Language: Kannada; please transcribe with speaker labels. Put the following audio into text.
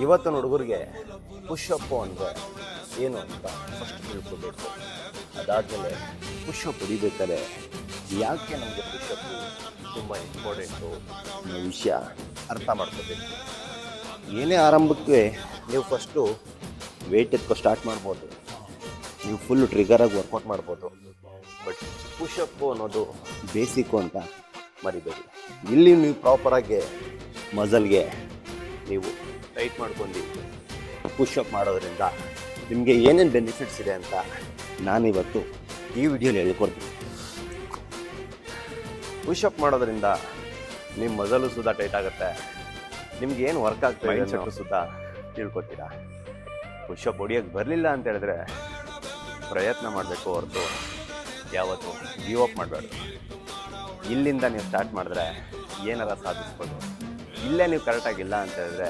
Speaker 1: ಇವತ್ತಿನ ಹುಡುಗರಿಗೆ ಪುಷಪ್ಪು ಅಂದರೆ ಏನು ಅಂತ ಫಸ್ಟ್ ತಿಳ್ಕೊಬೇಕು. ಅದಾದಮೇಲೆ ಪುಷಪ್ ಹೊಡಿಬೇಕಾದ್ರೆ ಯಾಕೆ ನಮಗೆ ಪುಷಪ್ಪು ತುಂಬ ಇಂಪಾರ್ಟೆಂಟು ಅನ್ನೋ ವಿಷಯ ಅರ್ಥ ಮಾಡ್ಕೋಬೇಕು. ಏನೇ ಆರಂಭಕ್ಕೆ ನೀವು ಫಸ್ಟು ವೆಯ್ಟ್ ಎತ್ಕೊ ಸ್ಟಾರ್ಟ್ ಮಾಡ್ಬೋದು, ನೀವು ಫುಲ್ಲು ಟ್ರಿಗರಾಗಿ ವರ್ಕೌಟ್ ಮಾಡ್ಬೋದು. ಬಟ್ ಪುಷಪ್ಪು ಅನ್ನೋದು ಬೇಸಿಕ್ಕು ಅಂತ ಮರಿಬೇಡಿ. ಇಲ್ಲಿ ನೀವು ಪ್ರಾಪರಾಗಿ ಮಸಲ್ಗೆ ನೀವು ಟೈಟ್ ಮಾಡ್ಕೊಂಡು ಪುಷಪ್ ಮಾಡೋದ್ರಿಂದ ನಿಮಗೆ ಏನೇನು ಬೆನಿಫಿಟ್ಸ್ ಇದೆ ಅಂತ ನಾನಿವತ್ತು ಈ ವಿಡಿಯೋಲಿ ಹೇಳ್ಕೊಡ್ತೀನಿ. ಪುಷಪ್ ಮಾಡೋದ್ರಿಂದ ನಿಮ್ಮ ಮಸಲು ಸುಧಾ ಟೈಟ್ ಆಗುತ್ತೆ, ನಿಮ್ಗೆ ಏನು ವರ್ಕ್ ಆಗ್ತದೆ ಮೈಂಡ್ಸೆಟ್ಟು ಸುಧಾ ತಿಳ್ಕೊತೀರಾ. ಪುಷಪ್ ಹೊಡಿಯೋಕ್ಕೆ ಬರಲಿಲ್ಲ ಅಂತ ಹೇಳಿದ್ರೆ ಪ್ರಯತ್ನ ಮಾಡಬೇಕು ಹೊರತು ಯಾವತ್ತು ಗಿವ್ ಅಪ್ ಮಾಡಬಾರ್ದು. ಇಲ್ಲಿಂದ ನೀವು ಸ್ಟಾರ್ಟ್ ಮಾಡಿದ್ರೆ ಏನಾರ ಸಾಧಿಸ್ಬೋದು. ಇಲ್ಲೇ ನೀವು ಕರೆಕ್ಟಾಗಿಲ್ಲ ಅಂತ ಹೇಳಿದ್ರೆ